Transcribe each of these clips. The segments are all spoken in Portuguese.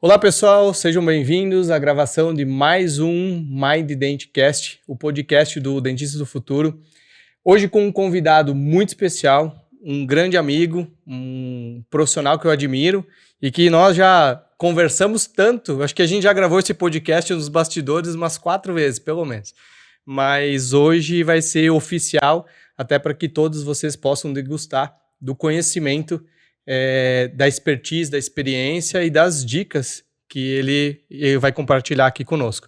Olá pessoal, sejam bem-vindos à gravação de mais um Mind Dentcast, o podcast do Dentista do Futuro. Hoje com um convidado muito especial, um grande amigo, um profissional que eu admiro e que nós já conversamos tanto, acho que a gente já gravou esse podcast nos bastidores umas 4 vezes, pelo menos. Mas hoje vai ser oficial, até para que todos vocês possam degustar do conhecimento, da expertise, da experiência e das dicas que ele vai compartilhar aqui conosco.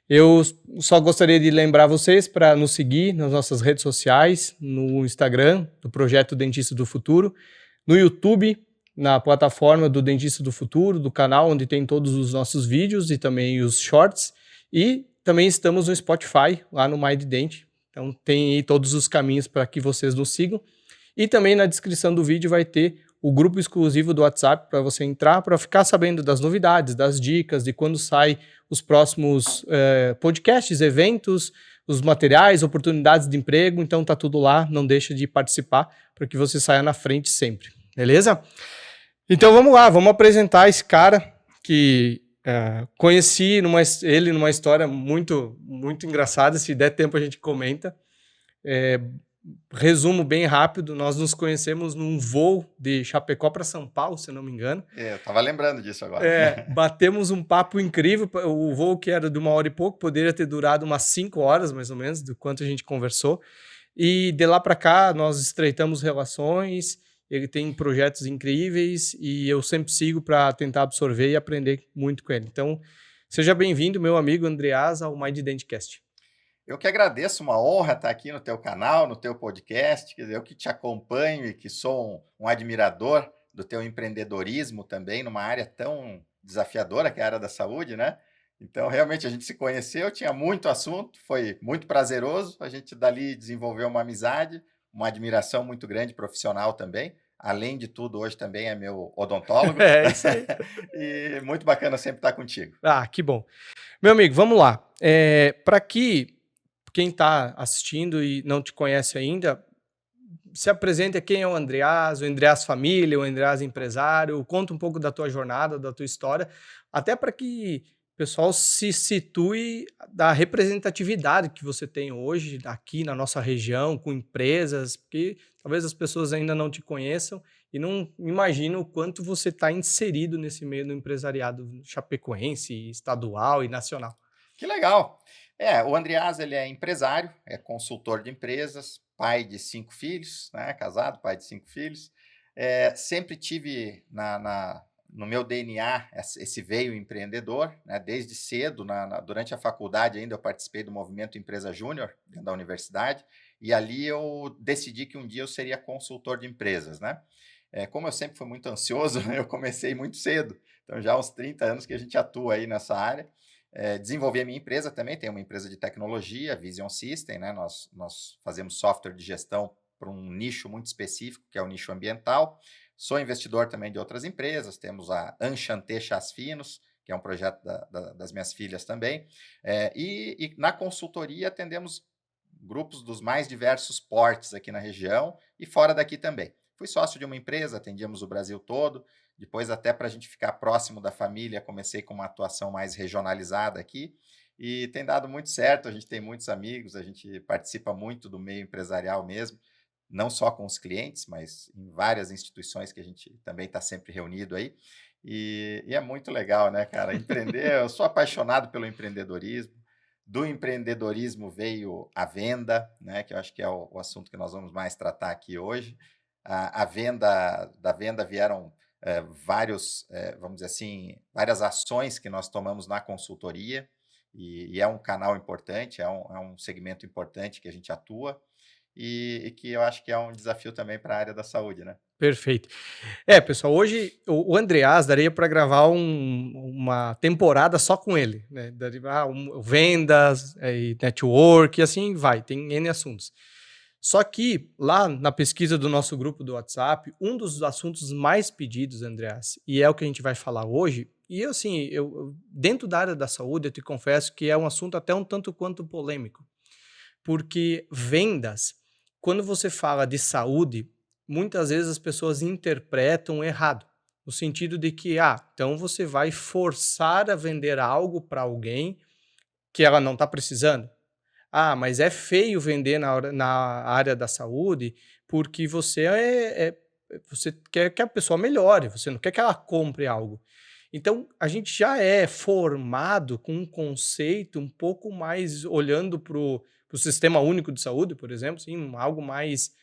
Eu só gostaria de lembrar vocês para nos seguir nas nossas redes sociais, no Instagram, do Projeto Dentista do Futuro, no YouTube, na plataforma do Dentista do Futuro, do canal onde tem todos os nossos vídeos e também os shorts, e também estamos no Spotify, lá no Mind Dent, então tem aí todos os caminhos para que vocês nos sigam, e também na descrição do vídeo vai ter o grupo exclusivo do WhatsApp para você entrar, para ficar sabendo das novidades, das dicas, de quando sai os próximos podcasts, eventos, os materiais, oportunidades de emprego. Então tá tudo lá, não deixa de participar para que você saia na frente sempre, beleza? Então vamos lá, vamos apresentar esse cara que conheci ele numa história muito, muito engraçada. Se der tempo a gente comenta. Resumo bem rápido, nós nos conhecemos num voo de Chapecó para São Paulo, se não me engano. Eu estava lembrando disso agora. Batemos um papo incrível, o voo que era de 1 hora e pouco, poderia ter durado umas 5 horas, mais ou menos, do quanto a gente conversou. E de lá para cá, nós estreitamos relações, ele tem projetos incríveis e eu sempre sigo para tentar absorver e aprender muito com ele. Então, seja bem-vindo, meu amigo Andreas, ao Mind Dentcast. Eu que agradeço, uma honra estar aqui no teu canal, no teu podcast, quer dizer, eu que te acompanho e que sou um admirador do teu empreendedorismo também, numa área tão desafiadora que é a área da saúde, né? Então, realmente, a gente se conheceu, tinha muito assunto, foi muito prazeroso, a gente dali desenvolveu uma amizade, uma admiração muito grande profissional também. Além de tudo, hoje também é meu odontólogo. É isso aí. E muito bacana sempre estar contigo. Ah, que bom. Meu amigo, vamos lá. Para quem está assistindo e não te conhece ainda, se apresente quem é o Andreas família, o Andreas empresário, conta um pouco da tua jornada, da tua história, até para que o pessoal se situe da representatividade que você tem hoje aqui na nossa região, com empresas, porque talvez as pessoas ainda não te conheçam e não imaginam o quanto você está inserido nesse meio do empresariado chapecoense, estadual e nacional. Que legal! O Andreas, ele é empresário, é consultor de empresas, pai de 5 filhos, né, casado, pai de 5 filhos. Sempre tive no meu DNA esse veio empreendedor, né, desde cedo, durante a faculdade ainda eu participei do movimento Empresa Júnior, dentro da universidade, e ali eu decidi que um dia eu seria consultor de empresas, né? Como eu sempre fui muito ansioso, eu comecei muito cedo, então já há uns 30 anos que a gente atua aí nessa área. Desenvolvi a minha empresa também, tenho uma empresa de tecnologia, Vision System, né? Nós fazemos software de gestão para um nicho muito específico, que é o nicho ambiental. Sou investidor também de outras empresas, temos a Enchanté Chás Finos, que é um projeto das minhas filhas também. E na consultoria atendemos grupos dos mais diversos portes aqui na região e fora daqui também. Fui sócio de uma empresa, atendíamos o Brasil todo. Depois, até para a gente ficar próximo da família, comecei com uma atuação mais regionalizada aqui e tem dado muito certo. A gente tem muitos amigos, a gente participa muito do meio empresarial mesmo, não só com os clientes, mas em várias instituições que a gente também está sempre reunido aí. E é muito legal, né, cara? Empreender, eu sou apaixonado pelo empreendedorismo. Do empreendedorismo veio a venda, né, que eu acho que é o assunto que nós vamos mais tratar aqui hoje. Da venda vieram vamos dizer assim, várias ações que nós tomamos na consultoria, e é um canal importante, é um segmento importante que a gente atua, e que eu acho que é um desafio também para a área da saúde, né? Perfeito. Pessoal, hoje o Andreas daria para gravar uma temporada só com ele, né? Vendas, e network, e assim vai, tem N assuntos. Só que lá na pesquisa do nosso grupo do WhatsApp, um dos assuntos mais pedidos, Andreas, e é o que a gente vai falar hoje, e assim, dentro da área da saúde, eu te confesso que é um assunto até um tanto quanto polêmico, porque vendas, quando você fala de saúde, muitas vezes as pessoas interpretam errado. no sentido de que, então você vai forçar a vender algo para alguém que ela não está precisando. Mas é feio vender na área da saúde porque você quer que a pessoa melhore, você não quer que ela compre algo. Então, a gente já é formado com um conceito um pouco mais olhando para o Sistema Único de Saúde, por exemplo, assim, algo mais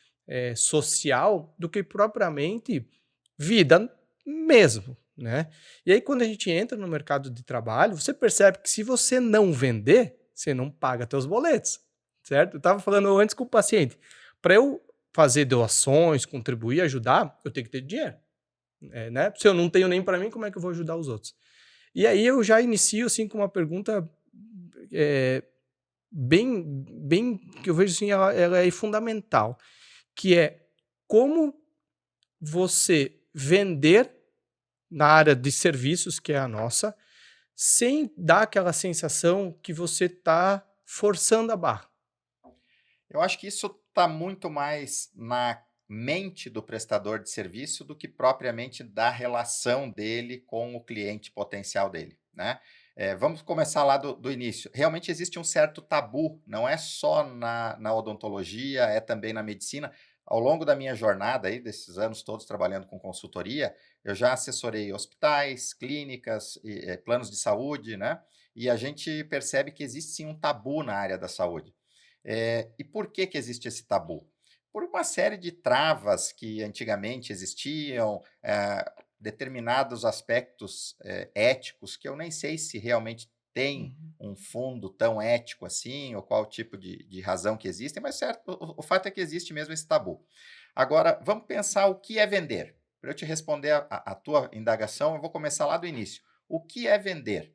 social do que propriamente vida mesmo, né? E aí, quando a gente entra no mercado de trabalho, você percebe que se você não vender, você não paga seus boletos, certo? Eu estava falando antes com o paciente, para eu fazer doações, contribuir, ajudar, eu tenho que ter dinheiro, né? Se eu não tenho nem para mim, como é que eu vou ajudar os outros? E aí eu já inicio assim com uma pergunta é, bem que eu vejo assim, ela é fundamental, que é como você vender na área de serviços, que é a nossa, sem dar aquela sensação que você está forçando a barra. Eu acho que isso está muito mais na mente do prestador de serviço do que propriamente da relação dele com o cliente potencial dele, né? Vamos começar lá do início. Realmente existe um certo tabu, não é só na odontologia, é também na medicina. Ao longo da minha jornada aí, desses anos todos trabalhando com consultoria, eu já assessorei hospitais, clínicas, planos de saúde, né? E a gente percebe que existe sim um tabu na área da saúde. E por que existe esse tabu? Por uma série de travas que antigamente existiam, determinados aspectos éticos que eu nem sei se realmente tem Uhum. um fundo tão ético assim, ou qual tipo de razão que existem, mas certo, o fato é que existe mesmo esse tabu. Agora, vamos pensar o que é vender. Para eu te responder a tua indagação, eu vou começar lá do início. O que é vender?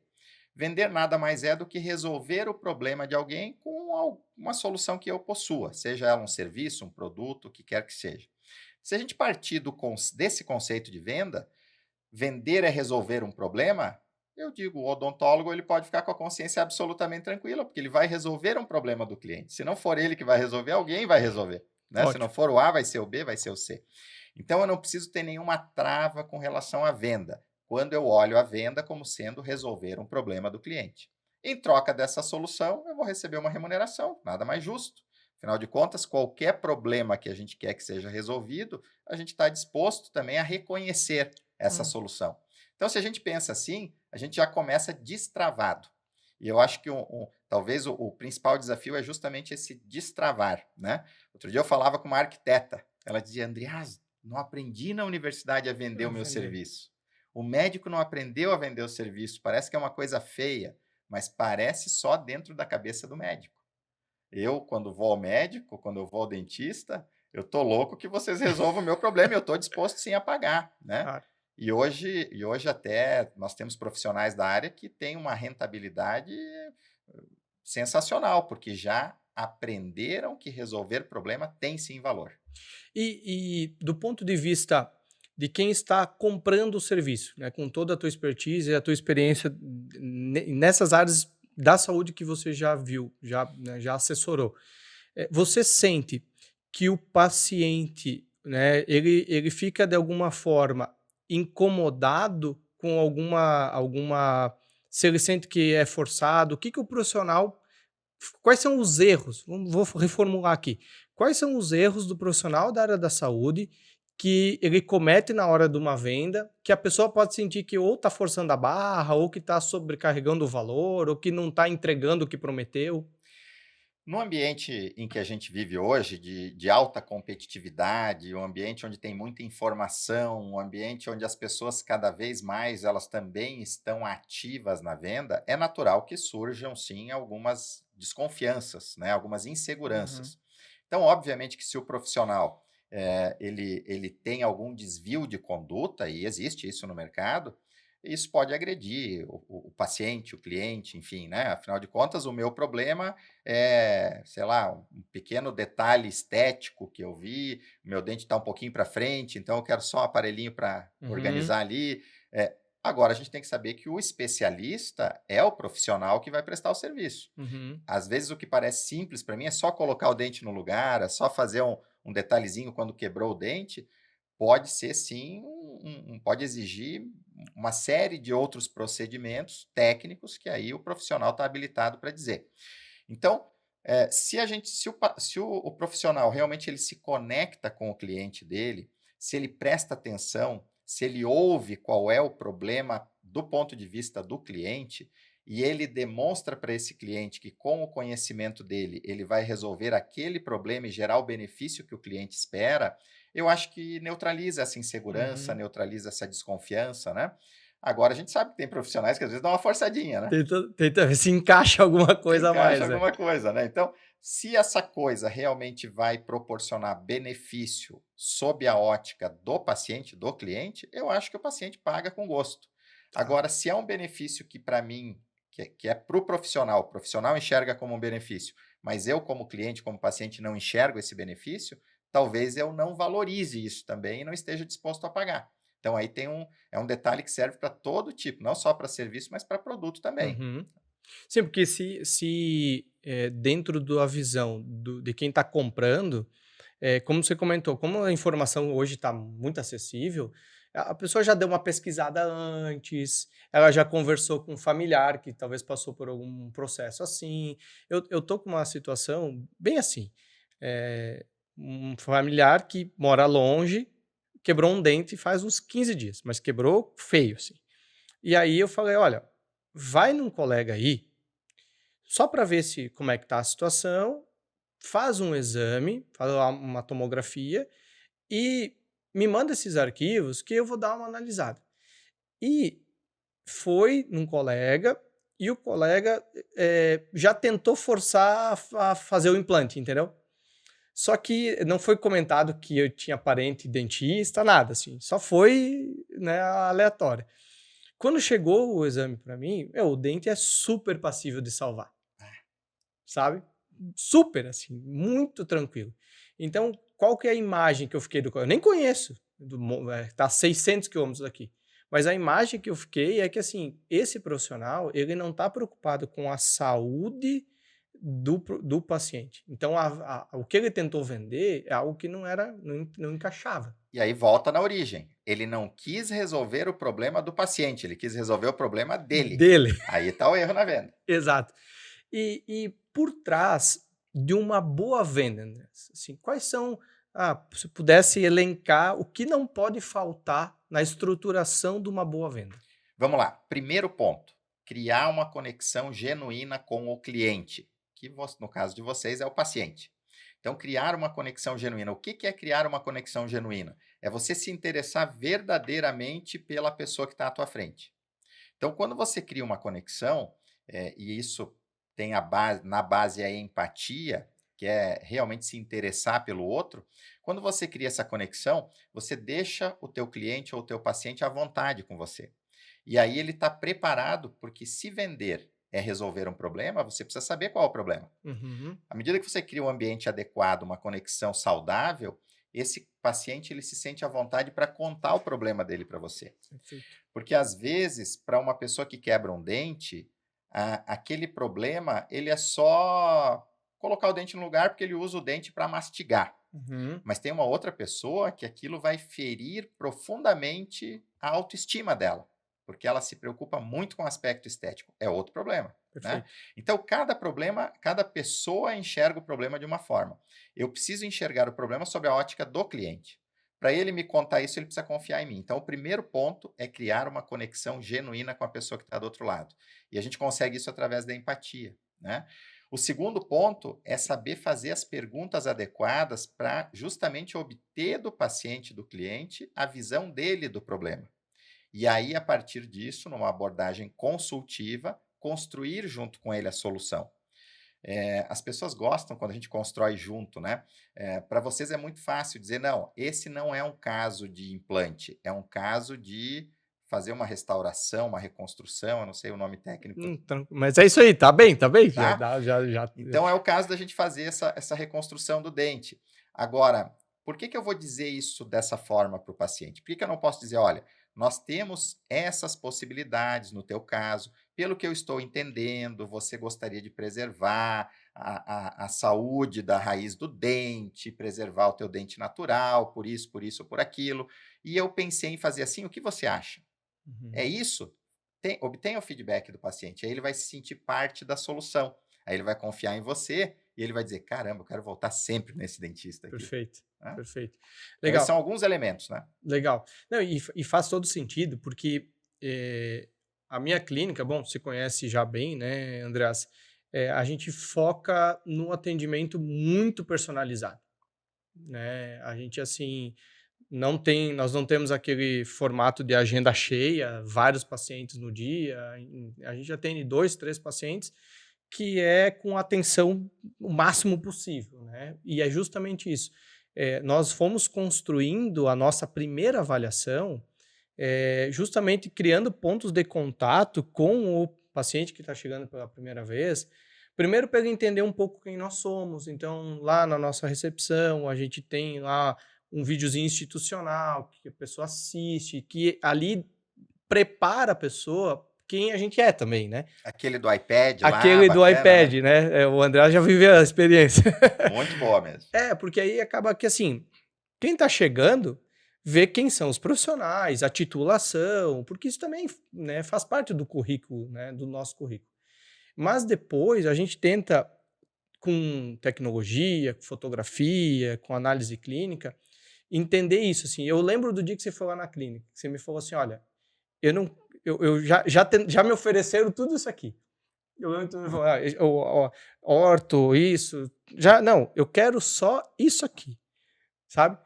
Vender nada mais é do que resolver o problema de alguém com uma solução que eu possua, seja ela um serviço, um produto, o que quer que seja. Se a gente partir desse conceito de venda, vender é resolver um problema, eu digo, o odontólogo ele pode ficar com a consciência absolutamente tranquila, porque ele vai resolver um problema do cliente. Se não for ele que vai resolver, alguém vai resolver. Né? Se não Ótimo. for o A, vai ser o B, vai ser o C. Então, eu não preciso ter nenhuma trava com relação à venda, quando eu olho a venda como sendo resolver um problema do cliente. Em troca dessa solução, eu vou receber uma remuneração, nada mais justo. Afinal de contas, qualquer problema que a gente quer que seja resolvido, a gente está disposto também a reconhecer essa Hum. solução. Então, se a gente pensa assim, a gente já começa destravado. E eu acho que talvez o principal desafio é justamente esse destravar. Né? Outro dia eu falava com uma arquiteta. Ela dizia, Andreas, não aprendi na universidade a vender o meu Vender. serviço. O médico não aprendeu a vender o serviço. Parece que é uma coisa feia, mas parece só dentro da cabeça do médico. Eu, quando vou ao médico, quando eu vou ao dentista, eu tô louco que vocês resolvam o meu problema e eu estou disposto sim a pagar, né? Claro. E hoje até nós temos profissionais da área que têm uma rentabilidade sensacional, porque já aprenderam que resolver problema tem sim valor. E do ponto de vista de quem está comprando o serviço, né, com toda a tua expertise e a tua experiência nessas áreas da saúde que você já viu, né, já assessorou, você sente que o paciente, né, ele fica de alguma forma incomodado com se ele sente que é forçado, o que que o profissional quais são os erros? Vou reformular aqui. Quais são os erros do profissional da área da saúde que ele comete na hora de uma venda, que a pessoa pode sentir que ou está forçando a barra, ou que está sobrecarregando o valor, ou que não está entregando o que prometeu? No ambiente em que a gente vive hoje, de alta competitividade, um ambiente onde tem muita informação, um ambiente onde as pessoas cada vez mais elas também estão ativas na venda, é natural que surjam sim algumas desconfianças, né, algumas Uhum. inseguranças. Então, obviamente que se o profissional ele tem algum desvio de conduta, e existe isso no mercado, isso pode agredir o paciente, o cliente, enfim, né? Afinal de contas, o meu problema sei lá, um pequeno detalhe estético que eu vi, meu dente está um pouquinho para frente, então eu quero só um aparelhinho para Uhum. organizar ali. Agora, a gente tem que saber que o especialista é o profissional que vai prestar o serviço. Uhum. Às vezes, o que parece simples para mim é só colocar o dente no lugar, é só fazer um detalhezinho quando quebrou o dente. pode ser sim, pode exigir uma série de outros procedimentos técnicos que aí o profissional está habilitado para dizer. Então, se o profissional realmente ele se conecta com o cliente dele, se ele presta atenção, se ele ouve qual é o problema do ponto de vista do cliente, e ele demonstra para esse cliente que com o conhecimento dele, ele vai resolver aquele problema e gerar o benefício que o cliente espera, eu acho que neutraliza essa insegurança, Uhum. neutraliza essa desconfiança, né? Agora a gente sabe que tem profissionais que às vezes dão uma forçadinha, né? Tenta ver se encaixa alguma Se coisa a encaixa mais, né? alguma coisa, né? Então, se essa coisa realmente vai proporcionar benefício sob a ótica do paciente, do cliente, eu acho que o paciente paga com gosto. Tá. Agora, se é um benefício que para mim, que é para o profissional enxerga como um benefício, mas eu como cliente, como paciente não enxergo esse benefício, talvez eu não valorize isso também e não esteja disposto a pagar. Então aí é um detalhe que serve para todo tipo, não só para serviço, mas para produto também. Uhum. Sim, porque se dentro da visão de quem está comprando, como você comentou, como a informação hoje está muito acessível, a pessoa já deu uma pesquisada antes, ela já conversou com um familiar que talvez passou por algum processo assim. Eu tô com uma situação bem assim, eh, um familiar que mora longe, quebrou um dente faz uns 15 dias, mas quebrou feio, assim. E aí eu falei: "Olha, vai num colega aí, só para ver se como é que tá a situação, faz um exame, faz lá uma tomografia e me manda esses arquivos que eu vou dar uma analisada". E foi num colega, e o colega, já tentou forçar a fazer o implante, entendeu. Só que não foi comentado que eu tinha parente dentista, nada assim, só foi, né, aleatório. Quando chegou o exame para mim, o dente é super passível de salvar, sabe. Super, assim, muito tranquilo. Então, qual que é a imagem que eu fiquei do co eu nem conheço, tá a 600 quilômetros daqui, mas a imagem que eu fiquei é que, assim, esse profissional, ele não está preocupado com a saúde do paciente. Então o que ele tentou vender é algo que não encaixava. E aí volta na origem. Ele não quis resolver o problema do paciente, ele quis resolver o problema dele. Dele. Aí está o erro na venda. Exato. E por trás de uma boa venda, André, assim, quais são, se pudesse elencar o que não pode faltar na estruturação de uma boa venda? Vamos lá. Primeiro ponto: criar uma conexão genuína com o cliente, que no caso de vocês é o paciente. Então, criar uma conexão genuína. O que é criar uma conexão genuína? É você se interessar verdadeiramente pela pessoa que está à tua frente. Então, quando você cria uma conexão, e isso tem na base a empatia, que é realmente se interessar pelo outro, quando você cria essa conexão, você deixa o teu cliente ou o teu paciente à vontade com você. E aí ele está preparado, porque se vender é resolver um problema, você precisa saber qual é o problema. Uhum, À medida que você cria um ambiente adequado, uma conexão saudável, esse paciente ele se sente à vontade para contar o problema dele para você. perfeito. Porque às vezes, para uma pessoa que quebra um dente, aquele problema ele é só colocar o dente no lugar porque ele usa o dente para mastigar. Uhum, Mas tem uma outra pessoa que aquilo vai ferir profundamente a autoestima dela, porque ela se preocupa muito com o aspecto estético. É outro problema, né? perfeito. Então, cada problema, cada pessoa enxerga o problema de uma forma. Eu preciso enxergar o problema sob a ótica do cliente. Para ele me contar isso, ele precisa confiar em mim. Então, o primeiro ponto é criar uma conexão genuína com a pessoa que está do outro lado. E a gente consegue isso através da empatia, né? O segundo ponto é saber fazer as perguntas adequadas para justamente obter do paciente, do cliente, a visão dele do problema. E aí, a partir disso, numa abordagem consultiva, construir junto com ele a solução. As pessoas gostam quando a gente constrói junto, né? Para vocês é muito fácil dizer, não, esse não é um caso de implante, é um caso de fazer uma restauração, uma reconstrução, eu não sei o nome técnico, Mas é isso aí, tá bem, já tá? dá já Então é o caso da gente fazer essa reconstrução do dente. Agora, por que eu vou dizer isso dessa forma para o paciente? Por que eu não posso dizer, olha, nós temos essas possibilidades no teu caso, pelo que eu estou entendendo, você gostaria de preservar a saúde da raiz do dente, preservar o teu dente natural, por isso ou por aquilo. E eu pensei em fazer assim, o que você acha? É Uhum. isso? Obtenha o feedback do paciente, aí ele vai se sentir parte da solução. Aí ele vai confiar em você e ele vai dizer, caramba, eu quero voltar sempre nesse dentista aqui. Perfeito, Né? perfeito. Então, esses são Legal, alguns elementos, né? legal. Não, e faz todo sentido, porque eh, a minha clínica, bom, você conhece já bem, né, Andreas? A gente foca no atendimento muito personalizado, né? A gente, assim, nós não temos aquele formato de agenda cheia, vários pacientes no dia. A gente já tem 2, 3 pacientes, que é com atenção o máximo possível, né? E é justamente isso. Nós fomos construindo a nossa primeira avaliação, justamente criando pontos de contato com o paciente que está chegando pela primeira vez. Primeiro, para ele entender um pouco quem nós somos. Então, lá na nossa recepção, a gente tem lá um videozinho institucional que a pessoa assiste, que ali prepara a pessoa quem a gente é também, né? Aquele do iPad lá, Aquele do bacana, iPad, né? né? O André já viveu a experiência. Muito boa mesmo. Porque aí acaba que assim, quem está chegando vê quem são os profissionais, a titulação, porque isso também, né, faz parte do currículo, né, do nosso currículo. Mas depois a gente tenta, com tecnologia, com fotografia, com análise clínica, entender isso. Assim, eu lembro do dia que você foi lá na clínica, que você me falou assim, olha, eu não, eu já me ofereceram tudo isso aqui. Eu lembro que tu me falou, orto, isso, já, não, eu quero só isso aqui, sabe?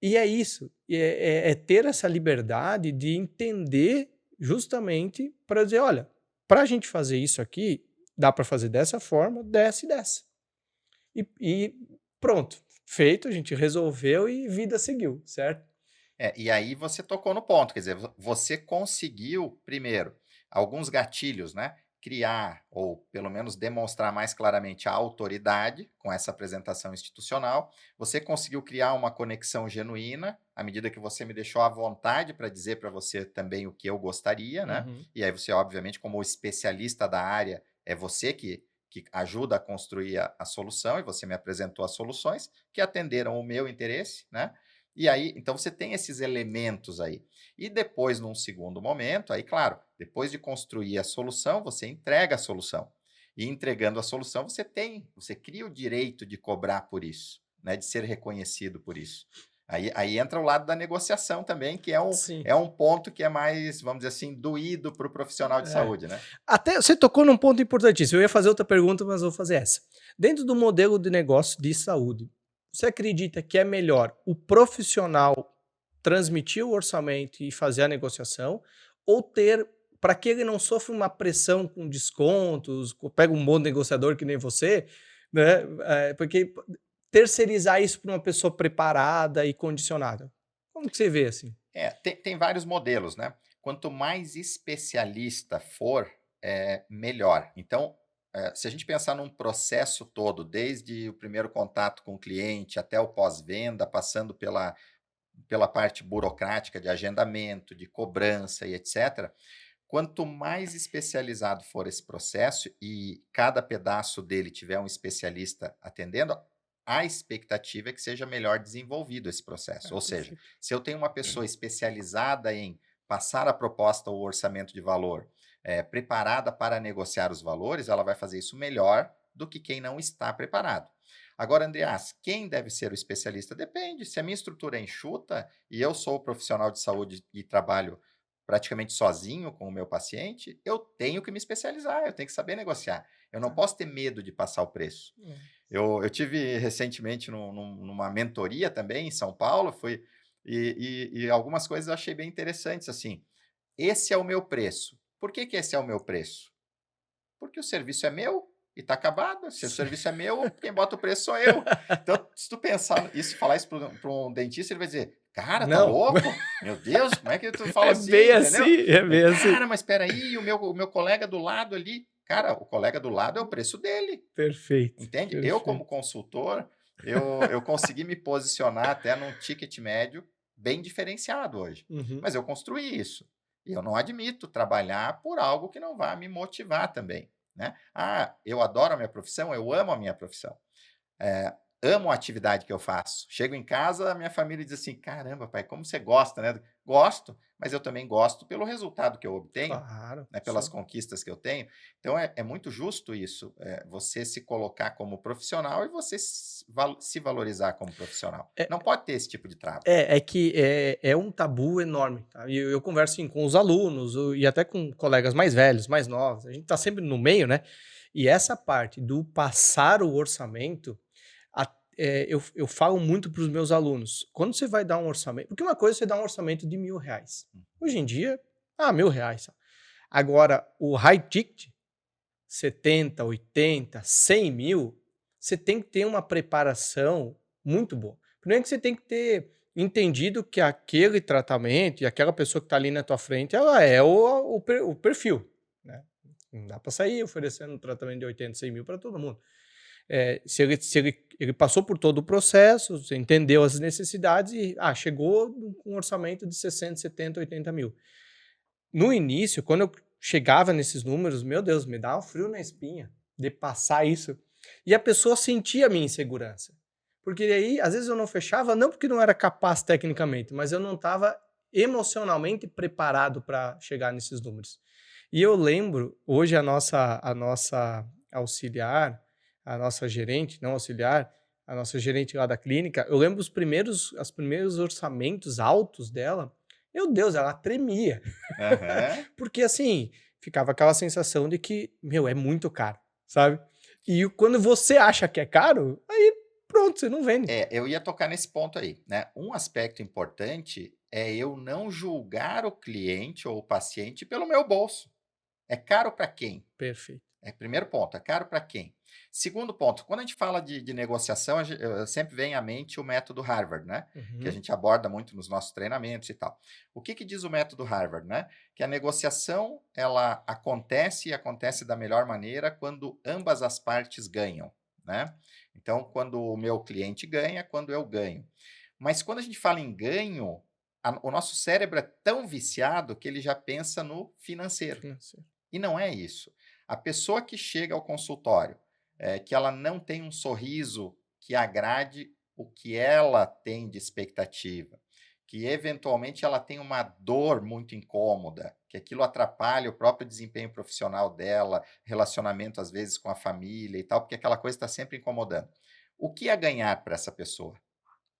E é isso, é ter essa liberdade de entender justamente para dizer, olha, para a gente fazer isso aqui, dá para fazer dessa forma, dessa e dessa. E pronto, feito, a gente resolveu e vida seguiu, certo? E aí você tocou no ponto, quer dizer, você conseguiu, primeiro, alguns gatilhos, né? Criar, ou pelo menos demonstrar mais claramente a autoridade com essa apresentação institucional. Você conseguiu criar uma conexão genuína, à medida que você me deixou à vontade para dizer para você também o que eu gostaria, né? Uhum. E aí você, obviamente, como especialista da área, é você que ajuda a construir a solução, e você me apresentou as soluções que atenderam o meu interesse, né? E aí, então você tem esses elementos aí. E depois, num segundo momento, aí, claro, depois de construir a solução, você entrega a solução. E entregando a solução, você cria o direito de cobrar por isso, né? De ser reconhecido por isso. Aí entra o lado da negociação também, que Sim. é um ponto que é mais, vamos dizer assim, doído para o profissional de É. saúde, né? Até você tocou num ponto importantíssimo. Eu ia fazer outra pergunta, mas vou fazer essa. Dentro do modelo de negócio de saúde, você acredita que é melhor o profissional transmitir o orçamento e fazer a negociação, ou ter, para que ele não sofra uma pressão com descontos, pega um bom negociador que nem você, né? Porque terceirizar isso para uma pessoa preparada e condicionada. Como que você vê assim? Tem vários modelos, né? Quanto mais especialista for, melhor. Então, se a gente pensar num processo todo, desde o primeiro contato com o cliente até o pós-venda, passando pela parte burocrática de agendamento, de cobrança e etc., quanto mais especializado for esse processo e cada pedaço dele tiver um especialista atendendo, a expectativa é que seja melhor desenvolvido esse processo. Ou seja, Perfeito. se eu tenho uma pessoa especializada em passar a proposta ou orçamento de valor, preparada para negociar os valores, ela vai fazer isso melhor do que quem não está preparado. Agora, Andreas, quem deve ser o especialista? Depende. Se a minha estrutura é enxuta e eu sou profissional de saúde e trabalho praticamente sozinho com o meu paciente, eu tenho que me especializar, eu tenho que saber negociar. Eu não Tá. posso ter medo de passar o preço. Eu tive recentemente numa mentoria também em São Paulo, e algumas coisas eu achei bem interessantes, assim. Esse é o meu preço. Por que esse é o meu preço? Porque o serviço é meu e está acabado. Se o serviço é meu, quem bota o preço sou eu. Então, se tu pensar isso, falar isso para um dentista, ele vai dizer, cara, tá Não, louco? Meu Deus, como é que tu fala é assim, bem entendeu? assim, é bem assim. Cara, mas espera aí, o meu colega do lado ali, cara, o colega do lado é o preço dele, Perfeito, entende? Eu, como perfeito. consultor, eu consegui me posicionar até num ticket médio bem diferenciado hoje. Uhum. Mas eu construí isso. E eu não admito trabalhar por algo que não vai me motivar também. né? Ah, eu adoro a minha profissão, eu amo a minha profissão. É, amo a atividade que eu faço. Chego em casa, a minha família diz assim: caramba, pai, como você gosta, né? Gosto, mas eu também gosto pelo resultado que eu obtenho, Claro, né? Pelas sim. conquistas que eu tenho. Então é muito justo isso, você se colocar como profissional e você se valorizar como profissional. É, Não pode ter esse tipo de trava. é que é um tabu enorme, tá? E eu converso assim, com os alunos e até com colegas mais velhos, mais novos. A gente está sempre no meio, né? E essa parte do passar o orçamento, eu falo muito para os meus alunos. Quando você vai dar um orçamento, porque uma coisa é você dar um orçamento de R$ 1.000. Hoje em dia, R$ 1.000. Agora, o high ticket, 70, 80, 100 mil, você tem que ter uma preparação muito boa. Primeiro que você tem que ter entendido que aquele tratamento e aquela pessoa que está ali na tua frente, ela é o perfil, né? Não dá para sair oferecendo um tratamento de 80, 100 mil para todo mundo. Se ele passou por todo o processo, você entendeu as necessidades e chegou com um orçamento de 60, 70, 80 mil. No início, quando eu chegava nesses números, meu Deus, me dava um frio na espinha de passar isso. E a pessoa sentia a minha insegurança. Porque aí, às vezes eu não fechava, não porque não era capaz tecnicamente, mas eu não estava emocionalmente preparado para chegar nesses números. E eu lembro, hoje a nossa auxiliar, a nossa gerente, não auxiliar, a nossa gerente lá da clínica, eu lembro os primeiros orçamentos altos dela, meu Deus, ela tremia. Aham. Porque assim, ficava aquela sensação de que, meu, é muito caro, sabe? E quando você acha que é caro, aí pronto, você não vende. Eu ia tocar nesse ponto aí, né? Um aspecto importante é eu não julgar o cliente ou o paciente pelo meu bolso. É caro para quem? Perfeito. Primeiro ponto, é caro para quem? Segundo ponto, quando a gente fala de negociação, sempre vem à mente o método Harvard, né? Que a Uhum. gente aborda muito nos nossos treinamentos e tal. O que diz o método Harvard, né? Que a negociação, ela acontece e acontece da melhor maneira quando ambas as partes ganham, né? Então, quando o meu cliente ganha, quando eu ganho. Mas quando a gente fala em ganho, o nosso cérebro é tão viciado que ele já pensa no financeiro. Financeiro. E não é isso. A pessoa que chega ao consultório, que ela não tem um sorriso que agrade o que ela tem de expectativa, que eventualmente ela tem uma dor muito incômoda, que aquilo atrapalha o próprio desempenho profissional dela, relacionamento às vezes com a família e tal, porque aquela coisa está sempre incomodando. O que é ganhar para essa pessoa?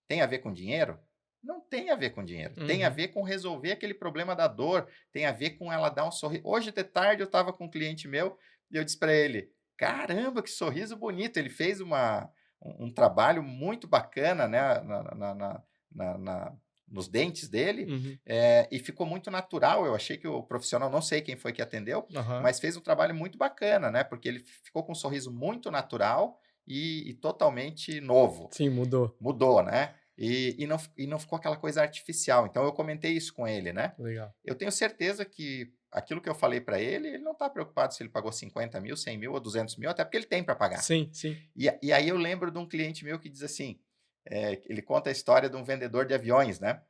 Tem a ver com dinheiro? Não tem a ver com dinheiro. Tem a Uhum. ver com resolver aquele problema da dor. Tem a ver com ela dar um sorriso. Hoje de tarde eu estava com um cliente meu e eu disse para ele: caramba, que sorriso bonito! Ele fez um trabalho muito bacana, né, nos dentes dele, Uhum. e ficou muito natural. Eu achei que o profissional, não sei quem foi que atendeu, Aham. mas fez um trabalho muito bacana, né? Porque ele ficou com um sorriso muito natural e totalmente novo. Sim, mudou. Mudou, né? E não ficou aquela coisa artificial. Então eu comentei isso com ele, né? Legal. Eu tenho certeza que aquilo que eu falei para ele, ele não está preocupado se ele pagou 50 mil, 100 mil ou 200 mil, até porque ele tem para pagar. Sim, sim. E aí eu lembro de um cliente meu que diz assim, ele conta a história de um vendedor de aviões, né?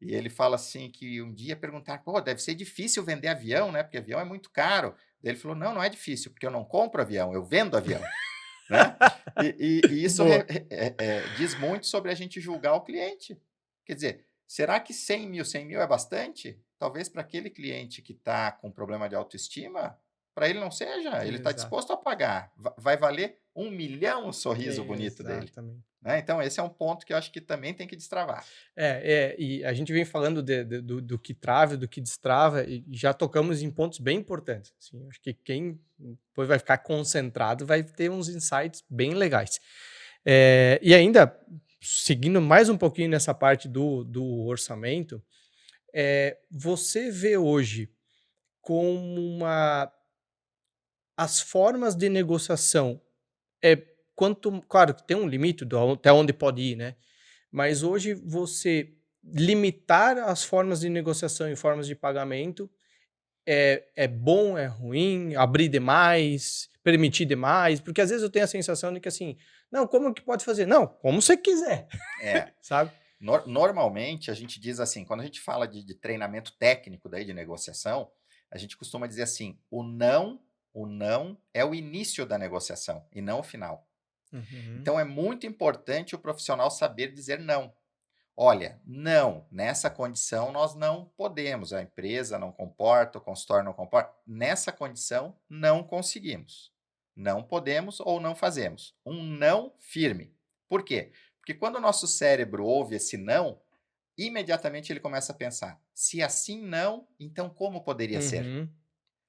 E ele fala assim que um dia perguntaram, pô, deve ser difícil vender avião, né? Porque avião é muito caro. Daí ele falou, não, não é difícil, porque eu não compro avião, eu vendo avião. Né? E isso Boa. diz muito sobre a gente julgar o cliente. Quer dizer, será que 100 mil é bastante? Talvez para aquele cliente que está com problema de autoestima, para ele não seja. Ele está Exato. disposto a pagar. Vai valer 1 milhão o sorriso bonito dele. Exatamente. Né? Então, esse é um ponto que eu acho que também tem que destravar. E a gente vem falando do que trava, do que destrava, e já tocamos em pontos bem importantes. Assim, acho que quem depois vai ficar concentrado vai ter uns insights bem legais. E ainda, seguindo mais um pouquinho nessa parte do orçamento, você vê hoje como as formas de negociação, claro, que tem um limite até onde pode ir, né? Mas hoje você limitar as formas de negociação e formas de pagamento é bom, é ruim, abrir demais, permitir demais, porque às vezes eu tenho a sensação de que assim, não, como que pode fazer? Não, como você quiser, É, sabe? Normalmente, a gente diz assim, quando a gente fala de treinamento técnico daí de negociação, a gente costuma dizer assim, o O não é o início da negociação e não o final. Uhum. Então, é muito importante o profissional saber dizer não. Olha, não, nessa condição nós não podemos, a empresa não comporta, o consultório não comporta, nessa condição não conseguimos. Não podemos ou não fazemos. Um não firme. Por quê? Porque quando o nosso cérebro ouve esse não, imediatamente ele começa a pensar: se assim não, então como poderia ser? Uhum.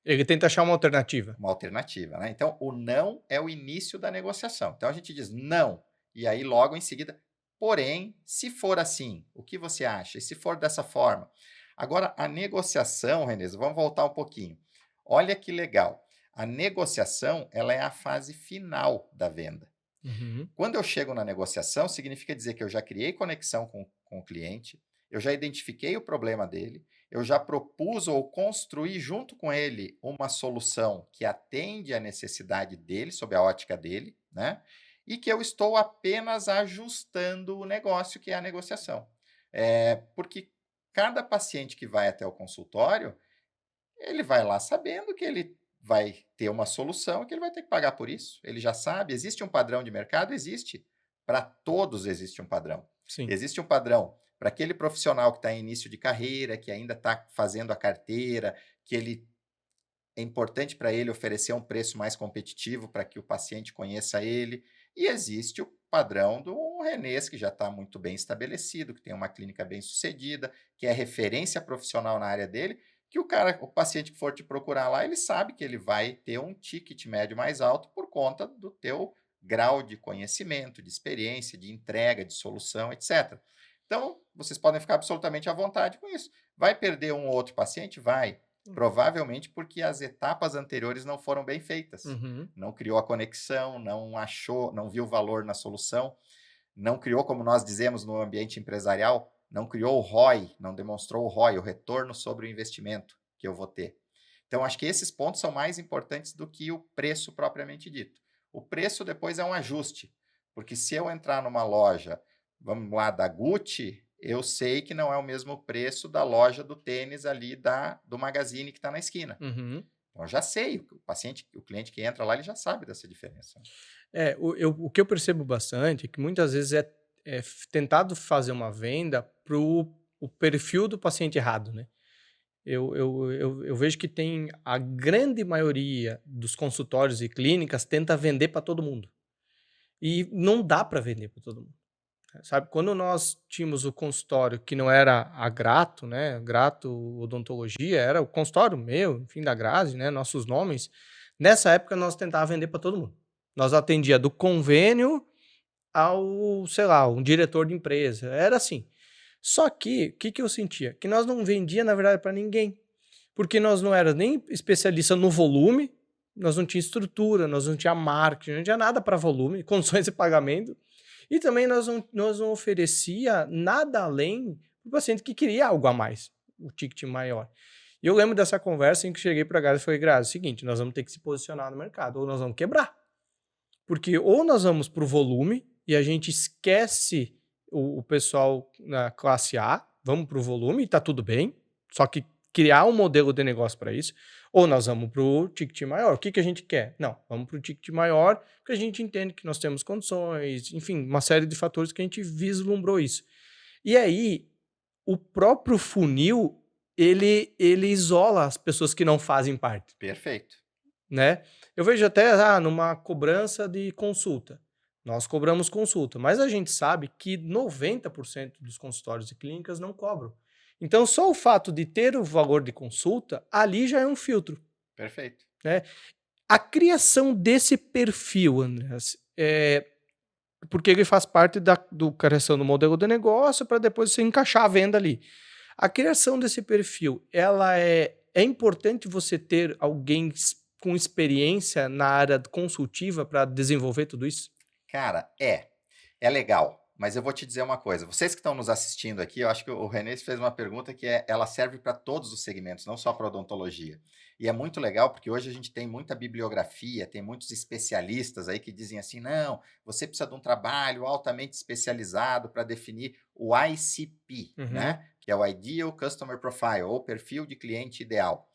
Ele tenta achar uma alternativa. Uma alternativa, né? Então, o não é o início da negociação. Então, a gente diz não, e aí logo em seguida, porém, se for assim, o que você acha? E se for dessa forma? Agora, a negociação, Renês, vamos voltar um pouquinho. Olha que legal. A negociação, ela é a fase final da venda. Uhum. Quando eu chego na negociação, significa dizer que eu já criei conexão com o cliente, eu já identifiquei o problema dele, eu já propus ou construí junto com ele uma solução que atende à necessidade dele, sob a ótica dele, né? E que eu estou apenas ajustando o negócio, que é a negociação. Porque cada paciente que vai até o consultório, ele vai lá sabendo que ele vai ter uma solução e que ele vai ter que pagar por isso. Ele já sabe, existe um padrão de mercado? Existe. Para todos existe um padrão. Sim. Existe um padrão para aquele profissional que está em início de carreira, que ainda está fazendo a carteira, que ele é importante para ele oferecer um preço mais competitivo para que o paciente conheça ele. E existe o padrão do Renês, que já está muito bem estabelecido, que tem uma clínica bem sucedida, que é referência profissional na área dele, que o paciente que for te procurar lá, ele sabe que ele vai ter um ticket médio mais alto por conta do teu grau de conhecimento, de experiência, de entrega, de solução, etc. Então, vocês podem ficar absolutamente à vontade com isso. Vai perder um ou outro paciente? Vai. Provavelmente porque as etapas anteriores não foram bem feitas. Uhum. Não criou a conexão, não achou, não viu valor na solução, não criou, como nós dizemos no ambiente empresarial, não criou o ROI, não demonstrou o ROI, o retorno sobre o investimento que eu vou ter. Então, acho que esses pontos são mais importantes do que o preço propriamente dito. O preço depois é um ajuste, porque se eu entrar numa loja, vamos lá, da Gucci, eu sei que não é o mesmo preço da loja do tênis ali do Magazine que está na esquina. Uhum. Então, eu já sei, o paciente, o cliente que entra lá, ele já sabe dessa diferença. O que eu percebo bastante é que muitas vezes tentado fazer uma venda para o perfil do paciente errado, né? Eu vejo que tem a grande maioria dos consultórios e clínicas tenta vender para todo mundo. E não dá para vender para todo mundo. Sabe, quando nós tínhamos o consultório que não era a Grato, né? Grato Odontologia, era o consultório meu, enfim, da Grazi, né? Nossos nomes. Nessa época nós tentávamos vender para todo mundo. Nós atendia do convênio ao, sei lá, um diretor de empresa. Era assim. Só que, o que eu sentia? Que nós não vendia, na verdade, para ninguém. Porque nós não éramos nem especialista no volume, nós não tinha estrutura, nós não tinha marketing, não tinha nada para volume, condições de pagamento. E também nós não oferecia nada além para o paciente que queria algo a mais, o ticket maior. E eu lembro dessa conversa em que cheguei para a Grazi e falei: Grazi, é o seguinte, nós vamos ter que se posicionar no mercado, ou nós vamos quebrar. Porque ou nós vamos para o volume e a gente esquece o pessoal na classe A, vamos para o volume e está tudo bem, só que criar um modelo de negócio para isso, ou nós vamos para o ticket maior. O que a gente quer? Não, vamos para o ticket maior, porque a gente entende que nós temos condições, enfim, uma série de fatores que a gente vislumbrou isso. E aí, o próprio funil, ele isola as pessoas que não fazem parte, Perfeito. né? Eu vejo até numa cobrança de consulta. Nós cobramos consulta, mas a gente sabe que 90% dos consultórios e clínicas não cobram. Então, só o fato de ter o valor de consulta, ali já é um filtro, Perfeito. né? A criação desse perfil, Andreas, porque ele faz parte do criação do modelo de negócio para depois você encaixar a venda ali. A criação desse perfil, ela é importante você ter alguém com experiência na área consultiva para desenvolver tudo isso? Cara, é legal, mas eu vou te dizer uma coisa. Vocês que estão nos assistindo aqui, eu acho que o Renê fez uma pergunta que ela serve para todos os segmentos, não só para odontologia. E é muito legal porque hoje a gente tem muita bibliografia, tem muitos especialistas aí que dizem assim, não, você precisa de um trabalho altamente especializado para definir o ICP, Uhum. né? Que é o Ideal Customer Profile, ou perfil de cliente ideal.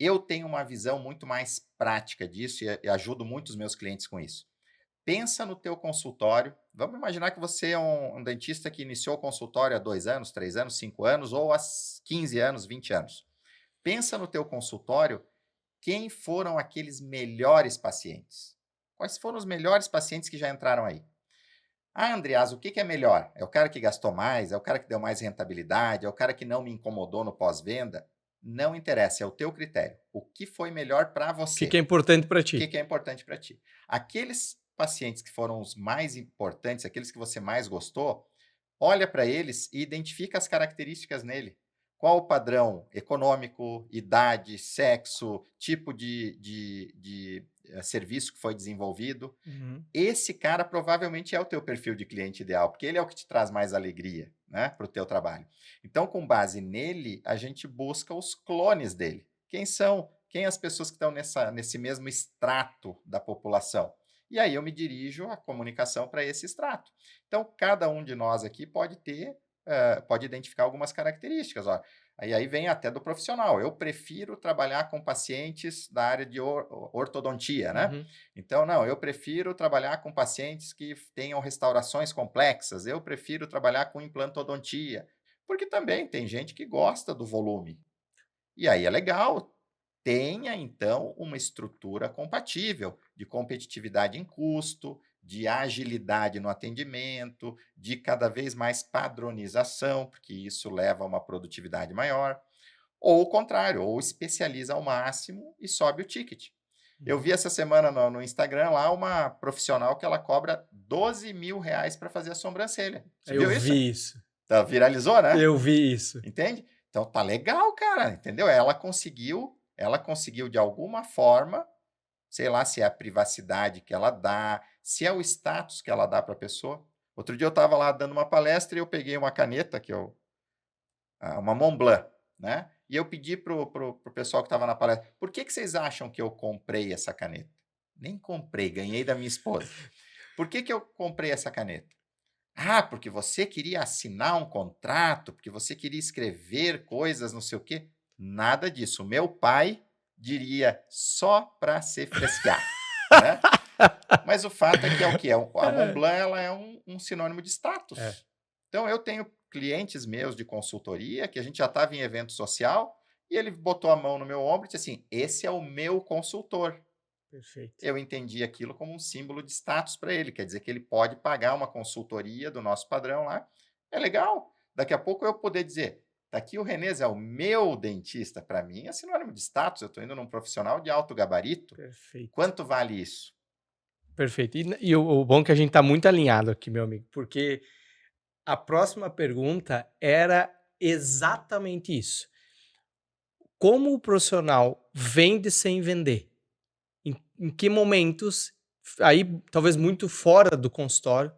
Eu tenho uma visão muito mais prática disso e ajudo muito os meus clientes com isso. Pensa no teu consultório. Vamos imaginar que você é um dentista que iniciou o consultório há 2 anos, 3 anos, 5 anos ou há 15 anos, 20 anos. Pensa no teu consultório, quem foram aqueles melhores pacientes? Quais foram os melhores pacientes que já entraram aí? Ah, Andreas, o que que é melhor? É o cara que gastou mais? É o cara que deu mais rentabilidade? É o cara que não me incomodou no pós-venda? Não interessa, é o teu critério. O que foi melhor para O que é você? importante para O que ti? que é importante para ti? Aqueles pacientes que foram os mais importantes, aqueles que você mais gostou, olha para eles e identifica as características nele. Qual o padrão econômico, idade, sexo, tipo de serviço que foi desenvolvido. Uhum. Esse cara provavelmente é o teu perfil de cliente ideal, porque ele é o que te traz mais alegria, né, para o teu trabalho. Então, com base nele, a gente busca os clones dele. Quem são? Quem as pessoas que estão nesse mesmo extrato da população? E aí eu me dirijo a comunicação para esse extrato. Então, cada um de nós aqui pode ter, pode identificar algumas características. Ó. Aí vem até do profissional. Eu prefiro trabalhar com pacientes da área de ortodontia, né? Uhum. Então, não, eu prefiro trabalhar com pacientes que tenham restaurações complexas, eu prefiro trabalhar com implantodontia, porque também tem gente que gosta do volume. E aí é legal, tenha então uma estrutura compatível de competitividade em custo, de agilidade no atendimento, de cada vez mais padronização, porque isso leva a uma produtividade maior. Ou o contrário, ou especializa ao máximo e sobe o ticket. Eu Uhum. vi essa semana no Instagram lá uma profissional que ela cobra R$ 12.000 para fazer a sobrancelha. Você Eu viu isso? vi isso. Tá, viralizou, né? Eu vi isso. Entende? Então tá legal, cara, entendeu? Ela conseguiu de alguma forma, sei lá se é a privacidade que ela dá, se é o status que ela dá para a pessoa. Outro dia eu estava lá dando uma palestra e eu peguei uma caneta uma Montblanc, né? E eu pedi pro pessoal que estava na palestra, por que vocês acham que eu comprei essa caneta? Nem comprei, ganhei da minha esposa. Por que que eu comprei essa caneta? Ah, porque você queria assinar um contrato, porque você queria escrever coisas, não sei o quê. Nada disso. O meu pai diria só para se fresquear, né? Mas o fato é que é o que é. A Montblanc ela é um sinônimo de É, status. Então, eu tenho clientes meus de consultoria que a gente já estava em evento social e ele botou a mão no meu ombro e disse assim: esse é o meu consultor. perfeito. Eu entendi aquilo como um símbolo de status para ele, quer dizer que ele pode pagar uma consultoria do nosso padrão lá. É legal. Daqui a pouco eu poder dizer: tá aqui o Renês, é o meu dentista. Para mim é sinônimo de status. Eu estou indo num profissional de alto gabarito. Perfeito. Quanto vale isso? Perfeito. E o bom é que a gente está muito alinhado aqui, meu amigo, porque a próxima pergunta era exatamente isso. Como o profissional vende sem vender? Em que momentos, aí talvez muito fora do consultório,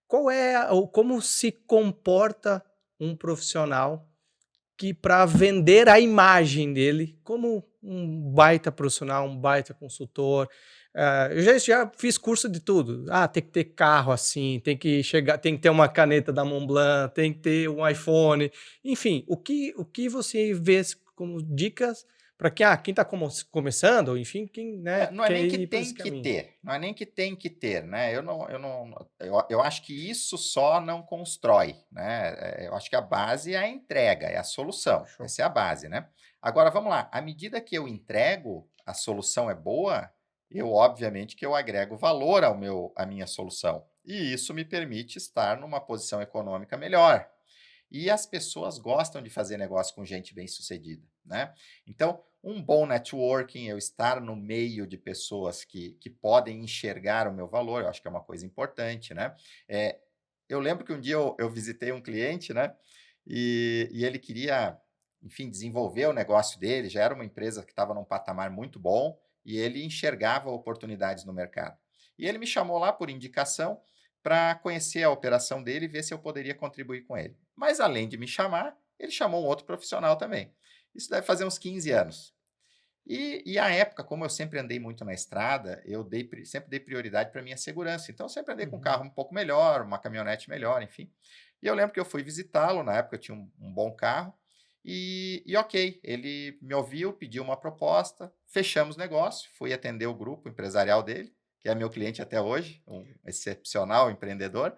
qual é ou como se comporta um profissional que para vender a imagem dele como um baita profissional, um baita consultor. Eu já fiz curso de tudo. Ah, tem que ter carro assim, tem que chegar, tem que ter uma caneta da Montblanc, tem que ter um iPhone. Enfim, o que você vê como dicas para quem está começando, ou enfim, quem, né, Não é quer nem que ir por tem esse que caminho. ter, não é nem que tem que ter, né? Eu acho que isso só não constrói, né? Eu acho que a base é a entrega, é a solução. Show. Essa é a base, né? Agora, vamos lá. À medida que eu entrego, a solução é boa, obviamente, que eu agrego valor à minha solução. E isso me permite estar numa posição econômica melhor. E as pessoas gostam de fazer negócio com gente bem-sucedida, né? Então, um bom networking, eu estar no meio de pessoas que podem enxergar o meu valor, eu acho que é uma coisa importante, né? Eh, eu lembro que um dia eu visitei um cliente, né? E ele queria, enfim, desenvolver o negócio dele, já era uma empresa que estava num patamar muito bom e ele enxergava oportunidades no mercado. E ele me chamou lá por indicação para conhecer a operação dele e ver se eu poderia contribuir com ele. Mas além de me chamar, ele chamou um outro profissional também. Isso deve fazer uns 15 anos. E à época, como eu sempre andei muito na estrada, sempre dei prioridade para minha segurança. Então, eu sempre andei com um Uhum. carro um pouco melhor, uma caminhonete melhor, enfim. E eu lembro que eu fui visitá-lo, na época eu tinha um bom carro, E ok, ele me ouviu, pediu uma proposta, fechamos negócio, fui atender o grupo empresarial dele, que é meu cliente até hoje, um excepcional empreendedor,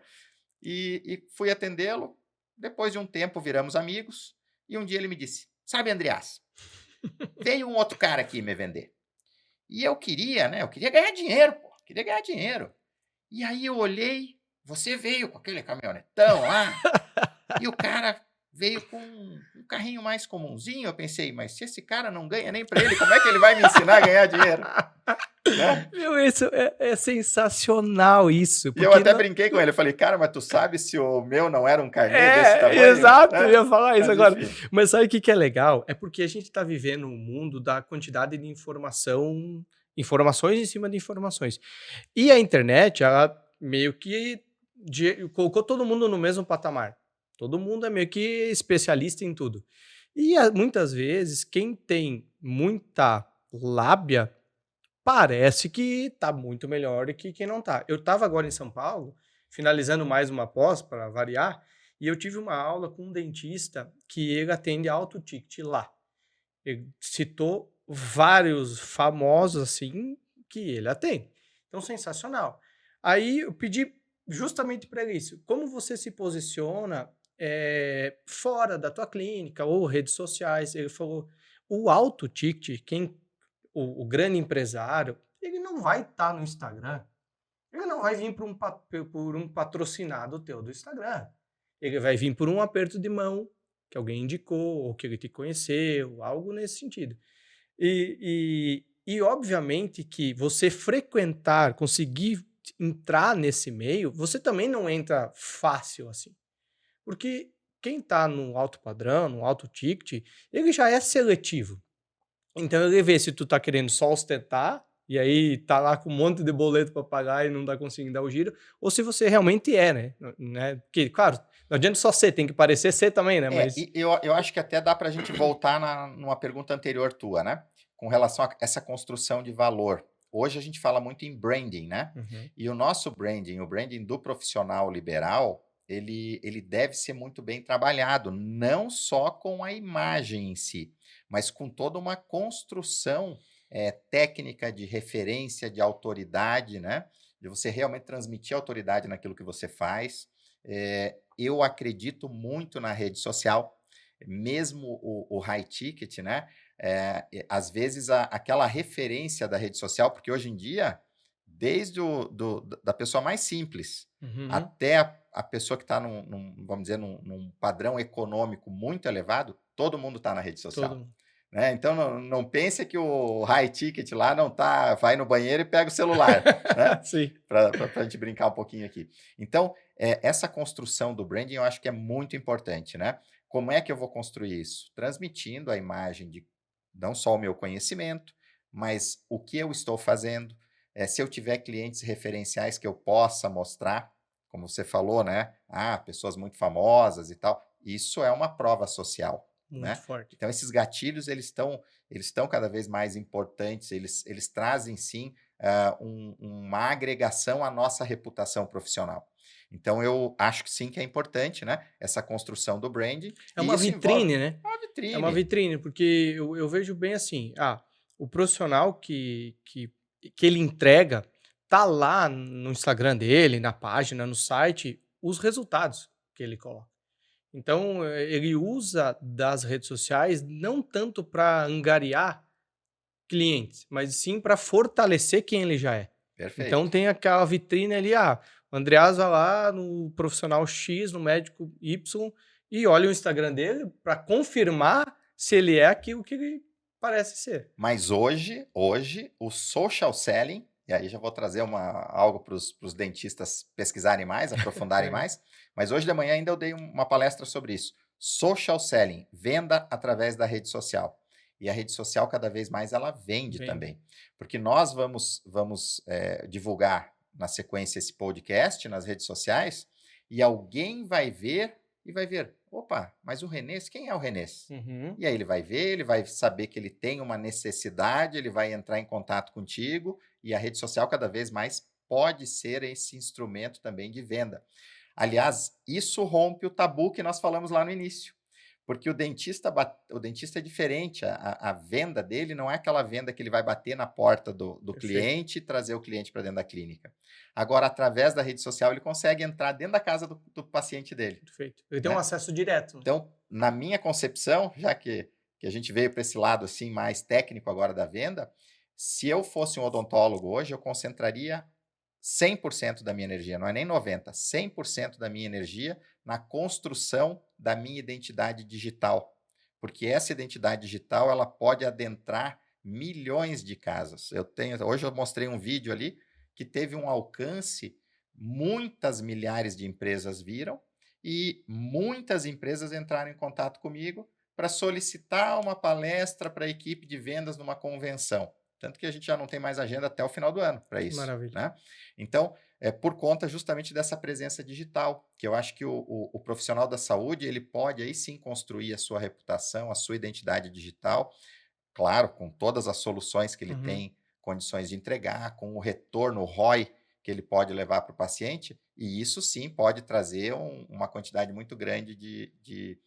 e fui atendê-lo. Depois de um tempo viramos amigos, e um dia ele me disse, sabe, Andreas, veio um outro cara aqui me vender. E eu queria, né? Eu queria ganhar dinheiro, pô. Queria ganhar dinheiro. E aí eu olhei, você veio com aquele caminhonetão lá, e o cara veio com um carrinho mais comunzinho. Eu pensei, mas se esse cara não ganha nem para ele, como é que ele vai me ensinar a ganhar dinheiro? Né? Meu, isso é sensacional isso. E eu Porque até brinquei com ele, eu falei, cara, mas tu sabe se o meu não era um carnê desse tamanho? exato, Né? eu ia falar isso Mas, agora. enfim. Mas sabe o que é legal? É porque a gente está vivendo um mundo da quantidade de informações em cima de informações. E a internet, ela meio que colocou todo mundo no mesmo patamar. Todo mundo é meio que especialista em tudo. E muitas vezes, quem tem muita lábia parece que tá muito melhor do que quem não tá. Eu estava agora em São Paulo, finalizando mais uma pós para variar, e eu tive uma aula com um dentista que ele atende alto ticket lá. Ele citou vários famosos assim que ele atende. Então, sensacional. Aí eu pedi justamente para isso. Como você se posiciona fora da tua clínica ou redes sociais? Ele falou, o alto ticket, o grande empresário, ele não vai estar no Instagram. Ele não vai vir por um patrocinado teu do Instagram. Ele vai vir por um aperto de mão que alguém indicou, ou que ele te conheceu, algo nesse sentido. Obviamente que você frequentar, conseguir entrar nesse meio, você também não entra fácil assim. Porque quem está no alto padrão, no alto ticket, ele já é seletivo. Então ele vê se tu tá querendo só ostentar, e aí tá lá com um monte de boleto para pagar e não tá conseguindo dar o giro, ou se você realmente é, né? Porque, claro, não adianta só ser, tem que parecer ser também, né? Mas E eu acho que até dá para a gente voltar numa pergunta anterior tua, né? Com relação a essa construção de valor. Hoje a gente fala muito em branding, né? Uhum. E o nosso branding, o branding do profissional liberal, ele deve ser muito bem trabalhado, não só com a imagem em si, mas com toda uma construção técnica de referência, de autoridade, né? De você realmente transmitir autoridade naquilo que você faz. Eu acredito muito na rede social, mesmo o high ticket, né? Às vezes aquela referência da rede social, porque hoje em dia, desde da pessoa mais simples Uhum. até a pessoa que está vamos dizer, num padrão econômico muito elevado, todo mundo está na rede Todo social. mundo. Né? Então não pense que o high ticket lá não tá, vai no banheiro e pega o celular, né? Sim. Para a gente brincar um pouquinho aqui. Então, essa construção do branding eu acho que é muito importante, né? Como é que eu vou construir isso? Transmitindo a imagem de não só o meu conhecimento, mas o que eu estou fazendo. Se eu tiver clientes referenciais que eu possa mostrar, como você falou, né? Pessoas muito famosas e tal. Isso é uma prova social, Muito né? forte. Então, esses gatilhos, eles estão cada vez mais importantes, eles trazem, sim, uma agregação à nossa reputação profissional. Então, eu acho que sim, que é importante, né? Essa construção do branding, É e uma isso envolve vitrine, né? uma É uma vitrine. vitrine, porque eu vejo bem assim, o profissional que ele entrega, tá lá no Instagram dele, na página, no site, os resultados que ele coloca. Então, ele usa das redes sociais não tanto para angariar clientes, mas sim para fortalecer quem ele já é. Então, Perfeito. tem aquela vitrine ali, o Andreas vai lá no profissional X, no médico Y, e olha o Instagram dele para confirmar se ele é aquilo que ele parece ser. Mas hoje, o social selling, e aí já vou trazer algo para os dentistas pesquisarem mais, aprofundarem mais, mas hoje de manhã ainda eu dei uma palestra sobre isso. Social selling, venda através da rede social. E a rede social, cada vez mais, ela vende Vende. também. Porque nós vamos divulgar na sequência esse podcast nas redes sociais, e alguém vai ver e vai ver, opa, mas o Renês, quem é o Renês? Uhum. E aí ele vai ver, ele vai saber que ele tem uma necessidade, ele vai entrar em contato contigo, e a rede social cada vez mais pode ser esse instrumento também de venda. Aliás, isso rompe o tabu que nós falamos lá no início, Porque o dentista é diferente, a venda dele não é aquela venda que ele vai bater na porta do Perfeito, cliente e trazer o cliente para dentro da clínica. Agora, através da rede social, ele consegue entrar dentro da casa do paciente dele, perfeito. Ele tem um né? acesso direto, né? Então, na minha concepção, já que a gente veio para esse lado assim mais técnico agora da venda, se eu fosse um odontólogo hoje, eu concentraria 100% da minha energia, não é nem 90, 100% da minha energia na construção da minha identidade digital. Porque essa identidade digital, ela pode adentrar milhões de casas. Hoje eu mostrei um vídeo ali que teve um alcance, muitas milhares de empresas viram e muitas empresas entraram em contato comigo para solicitar uma palestra para a equipe de vendas numa convenção. Tanto que a gente já não tem mais agenda até o final do ano para Que isso, maravilha. né? Então, é por conta justamente dessa presença digital, que eu acho que o profissional da saúde, ele pode aí sim construir a sua reputação, a sua identidade digital, claro, com todas as soluções que ele Uhum. tem condições de entregar, com o retorno, o ROI, que ele pode levar para o paciente, e isso sim pode trazer uma quantidade muito grande de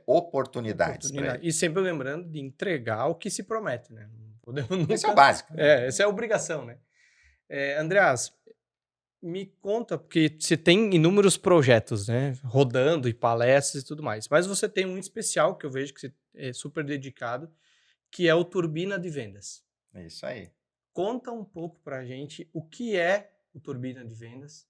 oportunidades para Oportunidade. ele. E sempre lembrando de entregar o que se promete, né? Não podemos Esse é o nunca. básico, né? Essa é a obrigação, né? Andreas, me conta, porque você tem inúmeros projetos, né? Rodando e palestras e tudo mais. Mas você tem um especial que eu vejo que você é super dedicado, que é o Turbina de Vendas. É isso aí. Conta um pouco pra gente o que é o Turbina de Vendas,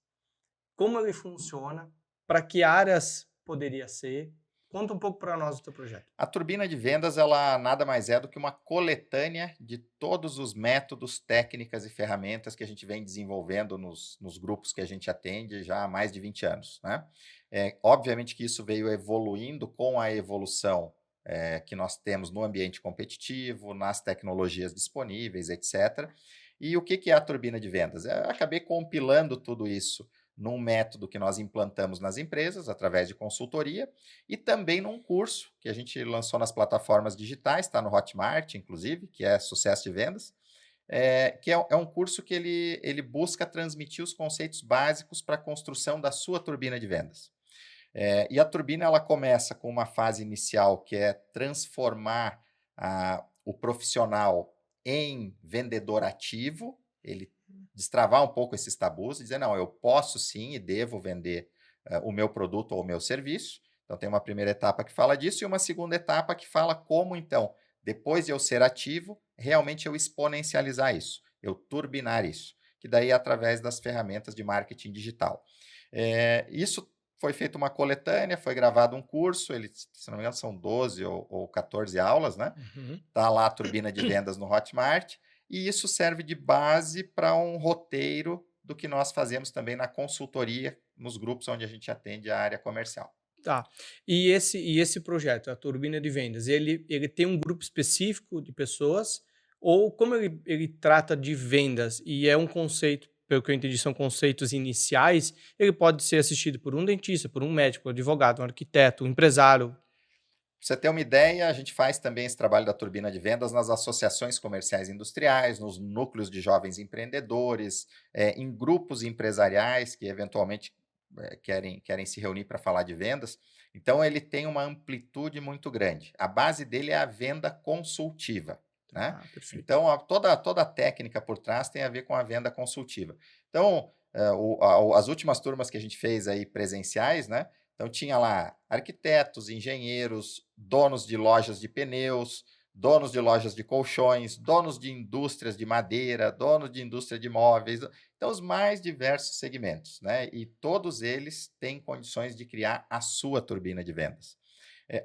como ele funciona, para que áreas poderia ser. Conta um pouco para nós do teu projeto. A turbina de vendas, ela nada mais é do que uma coletânea de todos os métodos, técnicas e ferramentas que a gente vem desenvolvendo nos grupos que a gente atende já há mais de 20 anos, né? Obviamente que isso veio evoluindo com a evolução que nós temos no ambiente competitivo, nas tecnologias disponíveis, etc. E o que é a turbina de vendas? Eu acabei compilando tudo isso num método que nós implantamos nas empresas, através de consultoria, e também num curso que a gente lançou nas plataformas digitais, está no Hotmart, inclusive, que é Sucesso de Vendas, que é um curso que ele busca transmitir os conceitos básicos para a construção da sua turbina de vendas. E a turbina ela começa com uma fase inicial que é transformar o profissional em vendedor ativo, ele destravar um pouco esses tabus e dizer, não, eu posso sim e devo vender o meu produto ou o meu serviço. Então tem uma primeira etapa que fala disso e uma segunda etapa que fala como, então, depois de eu ser ativo, realmente eu exponencializar isso, eu turbinar isso, que daí é através das ferramentas de marketing digital. Isso foi feita uma coletânea, foi gravado um curso, se não me engano são 12 ou 14 aulas, né? Uhum. Tá lá a turbina de vendas no Hotmart, e isso serve de base para um roteiro do que nós fazemos também na consultoria, nos grupos onde a gente atende a área comercial. Tá. E esse projeto, a Turbina de Vendas, ele tem um grupo específico de pessoas ou como ele trata de vendas e é um conceito, pelo que eu entendi, são conceitos iniciais, ele pode ser assistido por um dentista, por um médico, um advogado, um arquiteto, um empresário. Pra você ter uma ideia, a gente faz também esse trabalho da turbina de vendas nas associações comerciais e industriais, nos núcleos de jovens empreendedores, em grupos empresariais que eventualmente querem se reunir para falar de vendas. Então, ele tem uma amplitude muito grande. A base dele é a venda consultiva, né? Ah, perfeito. Então, toda a técnica por trás tem a ver com a venda consultiva. Então, as últimas turmas que a gente fez aí presenciais, né? Então, tinha lá arquitetos, engenheiros, donos de lojas de pneus, donos de lojas de colchões, donos de indústrias de madeira, donos de indústria de móveis, então os mais diversos segmentos, né? E todos eles têm condições de criar a sua turbina de vendas.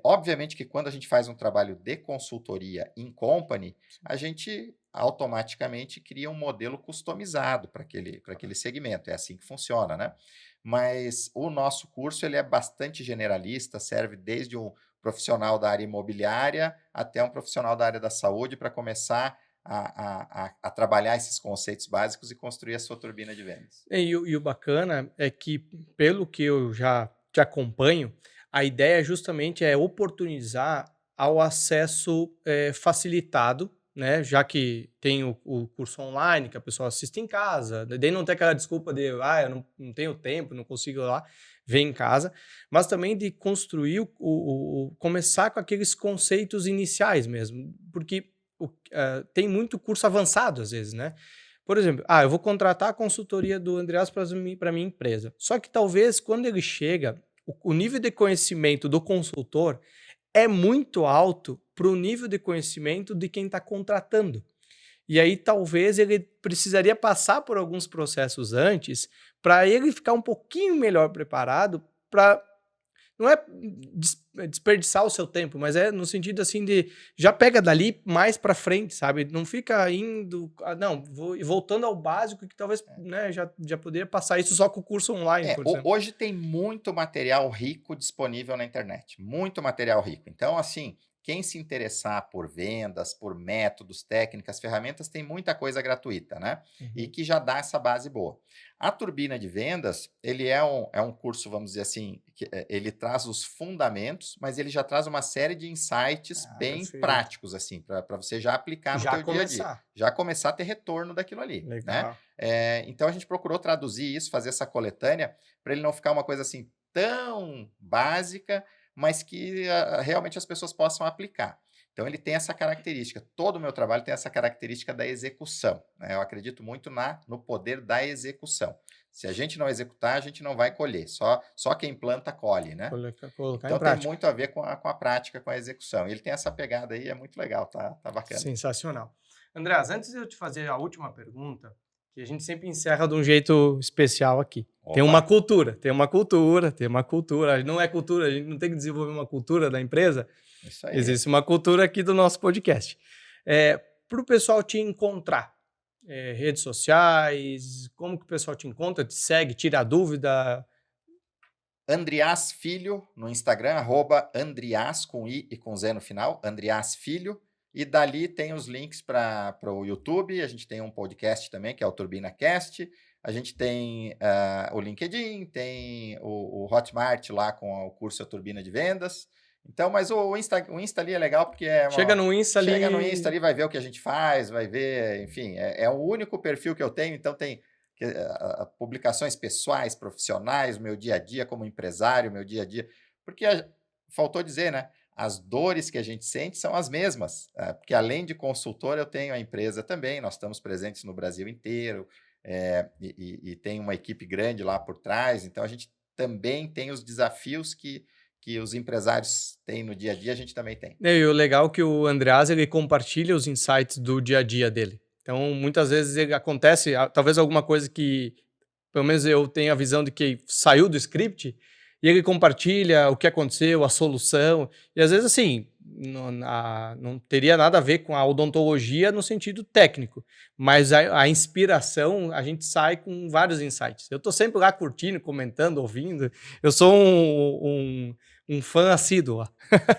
Obviamente que quando a gente faz um trabalho de consultoria in company, a gente automaticamente cria um modelo customizado para aquele segmento. É assim que funciona, né? Mas o nosso curso ele é bastante generalista, serve desde um profissional da área imobiliária até um profissional da área da saúde para começar a trabalhar esses conceitos básicos e construir a sua turbina de vendas. E o bacana é que, pelo que eu já te acompanho, a ideia justamente é oportunizar ao acesso facilitado, né? Já que tem o curso online, que a pessoa assiste em casa, daí não tem aquela desculpa de, eu não tenho tempo, não consigo ir lá, ver em casa, mas também de construir, começar com aqueles conceitos iniciais mesmo, porque tem muito curso avançado às vezes, né? Por exemplo, eu vou contratar a consultoria do Andreas para minha empresa. Só que talvez quando ele chega, o nível de conhecimento do consultor é muito alto para o nível de conhecimento de quem está contratando. E aí talvez ele precisaria passar por alguns processos antes para ele ficar um pouquinho melhor preparado para não é desperdiçar o seu tempo, mas é no sentido assim de já pega dali mais para frente, sabe? Não fica indo, voltando ao básico que talvez, né, já poderia passar isso só com o curso online, por exemplo. Hoje tem muito material rico disponível na internet, muito material rico. Então, assim, quem se interessar por vendas, por métodos, técnicas, ferramentas, tem muita coisa gratuita, né? E que já dá essa base boa. A Turbina de Vendas, ele é um curso, vamos dizer assim, que ele traz os fundamentos, mas ele já traz uma série de insights bem práticos, assim, para você já aplicar no teu dia a dia. Já começar a ter retorno daquilo ali. Legal. Né? Então, a gente procurou traduzir isso, fazer essa coletânea, para ele não ficar uma coisa assim tão básica, mas que realmente as pessoas possam aplicar. Então, ele tem essa característica. Todo o meu trabalho tem essa característica da execução. Né? Eu acredito muito no poder da execução. Se a gente não executar, a gente não vai colher. Só quem planta, colhe. Né? Então, tem muito a ver com a prática, com a execução. E ele tem essa pegada aí, é muito legal, tá bacana. Sensacional. Andreas, antes de eu te fazer a última pergunta, que a gente sempre encerra de um jeito especial aqui. Opa. Tem uma cultura. Não é cultura, a gente não tem que desenvolver uma cultura da empresa. Isso aí. Existe uma cultura aqui do nosso podcast. Para o pessoal te encontrar, redes sociais, como que o pessoal te encontra, te segue, tira dúvida? Andreas Filho no Instagram, @Andreas com I e com Z no final, Andreas Filho. E dali tem os links para o YouTube, a gente tem um podcast também, que é o TurbinaCast, a gente tem o LinkedIn, tem o Hotmart lá com o curso A Turbina de Vendas. Então, mas o Insta ali é legal porque Chega no Insta ali, vai ver o que a gente faz, vai ver, enfim, é o único perfil que eu tenho, então tem publicações pessoais, profissionais, o meu dia a dia como empresário, meu dia a dia, porque faltou dizer, né? As dores que a gente sente são as mesmas, porque além de consultor, eu tenho a empresa também, nós estamos presentes no Brasil inteiro, e tem uma equipe grande lá por trás, então a gente também tem os desafios que os empresários têm no dia a dia, a gente também tem. E o legal é que o Andreas, ele compartilha os insights do dia a dia dele. Então, muitas vezes acontece, talvez alguma coisa que, pelo menos eu tenho a visão de que saiu do script, e ele compartilha o que aconteceu, a solução, e às vezes assim, não teria nada a ver com a odontologia no sentido técnico, mas a inspiração, a gente sai com vários insights. Eu estou sempre lá curtindo, comentando, ouvindo, eu sou um fã assíduo lá.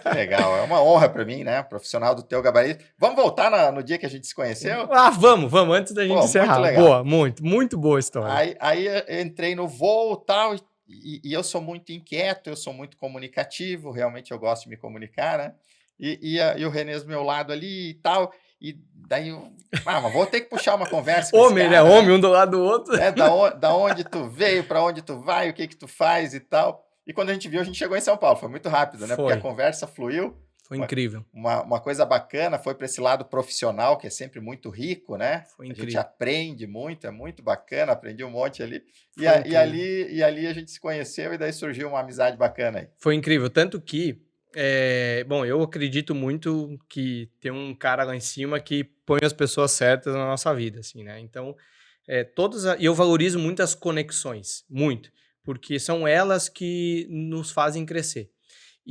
Que legal, é uma honra para mim, né? Profissional do teu gabarito. Vamos voltar no dia que a gente se conheceu? Vamos, antes da gente encerrar. Muito legal. Boa, muito boa a história. Aí eu entrei no voo tal, e eu sou muito inquieto, eu sou muito comunicativo, realmente eu gosto de me comunicar, né? E o Renê do meu lado ali e tal, e daí mas vou ter que puxar uma conversa com homem, esse cara, né? Homem, um do lado do outro. Da onde tu veio, para onde tu vai, o que tu faz e tal. E quando a gente viu, a gente chegou em São Paulo, foi muito rápido, né? Porque a conversa fluiu. Foi incrível. Uma coisa bacana, foi para esse lado profissional, que é sempre muito rico, né? Foi incrível. A gente aprende muito, é muito bacana, aprendi um monte ali. E ali a gente se conheceu e daí surgiu uma amizade bacana aí. Foi incrível, tanto que, eu acredito muito que tem um cara lá em cima que põe as pessoas certas na nossa vida, assim, né? Então, e eu valorizo muito as conexões, muito, porque são elas que nos fazem crescer.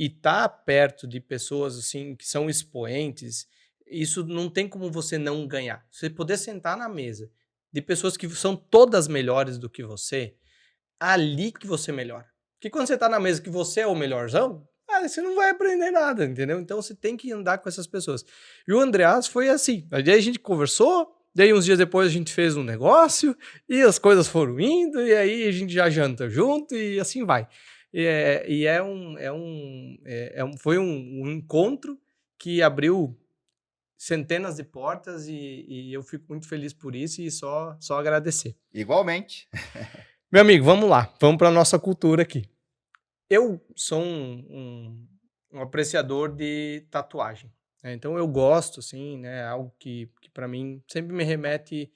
E estar perto de pessoas assim que são expoentes, isso não tem como você não ganhar. Você poder sentar na mesa de pessoas que são todas melhores do que você, ali que você melhora. Porque quando você está na mesa que você é o melhorzão, você não vai aprender nada, entendeu? Então você tem que andar com essas pessoas. E o Andreas foi assim. Aí a gente conversou, daí uns dias depois a gente fez um negócio, e as coisas foram indo, e aí a gente já janta junto, e assim vai. Foi um encontro que abriu centenas de portas e eu fico muito feliz por isso e só agradecer. Igualmente. Meu amigo, vamos lá, vamos para a nossa cultura aqui. Eu sou um apreciador de tatuagem, né? Então eu gosto, assim, né? Algo que para mim sempre me remete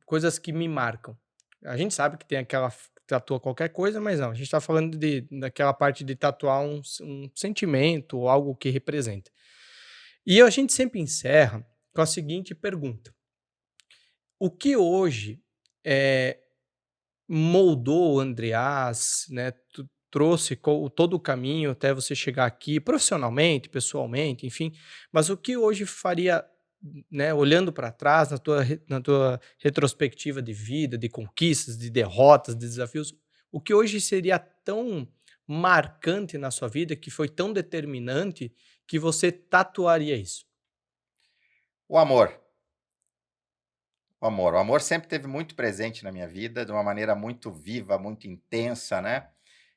coisas que me marcam. A gente sabe que tem aquela tatua qualquer coisa, mas não, a gente está falando daquela parte de tatuar um sentimento ou algo que representa. E a gente sempre encerra com a seguinte pergunta: o que hoje moldou o Andreas, né? Trouxe todo o caminho até você chegar aqui, profissionalmente, pessoalmente, enfim. Mas o que hoje faria, né, olhando para trás, na tua retrospectiva de vida, de conquistas, de derrotas, de desafios, o que hoje seria tão marcante na sua vida, que foi tão determinante, que você tatuaria isso? O amor. O amor. O amor sempre esteve muito presente na minha vida, de uma maneira muito viva, muito intensa, né?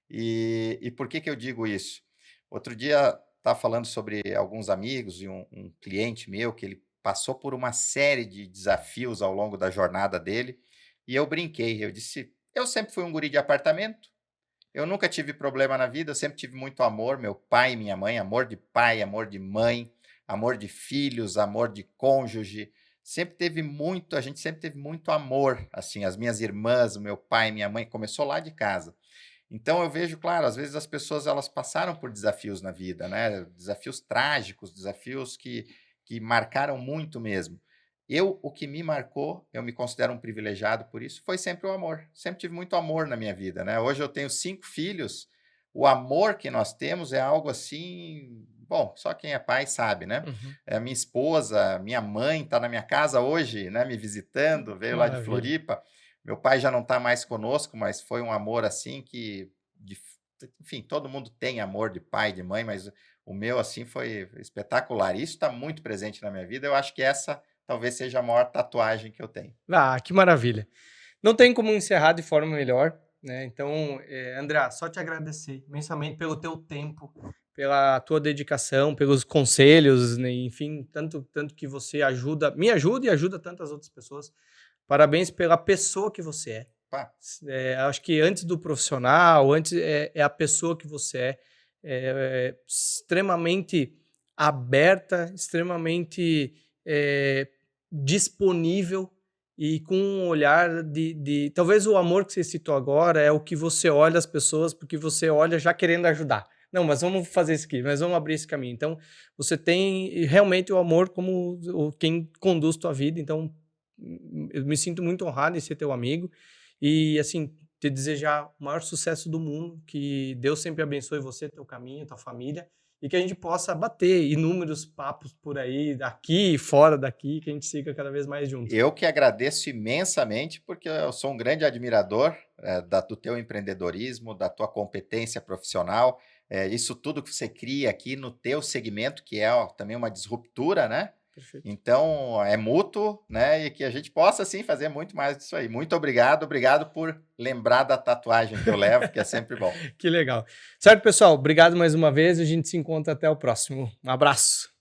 E por que eu digo isso? Outro dia estava falando sobre alguns amigos e um cliente meu que ele passou por uma série de desafios ao longo da jornada dele, e eu brinquei, eu disse: eu sempre fui um guri de apartamento, eu nunca tive problema na vida, eu sempre tive muito amor, meu pai e minha mãe, amor de pai, amor de mãe, amor de filhos, amor de cônjuge, sempre teve muito, a gente sempre teve muito amor, assim, as minhas irmãs, o meu pai, minha mãe, começou lá de casa. Então eu vejo, claro, às vezes as pessoas elas passaram por desafios na vida, né? Desafios trágicos, desafios que marcaram muito mesmo. O que me marcou, eu me considero um privilegiado por isso, foi sempre o amor. Sempre tive muito amor na minha vida, né? Hoje eu tenho 5 filhos, o amor que nós temos é algo assim, bom, só quem é pai sabe, né? Uhum. É, minha esposa, minha mãe está na minha casa hoje, né? Me visitando, Que veio lá de maravilha. Floripa. Meu pai já não está mais conosco, mas foi um amor assim que, enfim, todo mundo tem amor de pai, de mãe, mas o meu assim foi espetacular. Isso está muito presente na minha vida. Eu acho que essa talvez seja a maior tatuagem que eu tenho. Ah, que maravilha. Não tem como encerrar de forma melhor, né? Então, André, só te agradecer imensamente pelo teu tempo, pela tua dedicação, pelos conselhos, né? Enfim, tanto que você me ajuda e ajuda tantas outras pessoas. Parabéns pela pessoa que você é. Pá, Acho que antes do profissional, antes é a pessoa que você extremamente aberta, extremamente disponível e com um olhar talvez o amor que você citou agora é o que você olha as pessoas, porque você olha já querendo ajudar. Não, mas vamos fazer isso aqui, mas vamos abrir esse caminho. Então, você tem realmente o amor como quem conduz tua vida. Então, eu me sinto muito honrado em ser teu amigo e, assim, te desejar o maior sucesso do mundo, que Deus sempre abençoe você, teu caminho, tua família, e que a gente possa bater inúmeros papos por aí, daqui e fora daqui, que a gente siga cada vez mais junto. eu que agradeço imensamente, porque eu sou um grande admirador do teu empreendedorismo, da tua competência profissional, isso tudo que você cria aqui no teu segmento, que é também uma disruptura, né? Perfeito. Então, é mútuo, né? E que a gente possa, sim, fazer muito mais disso aí. Muito obrigado, obrigado por lembrar da tatuagem que eu levo, que é sempre bom. Que legal. Certo, pessoal? Obrigado mais uma vez e a gente se encontra até o próximo. Um abraço.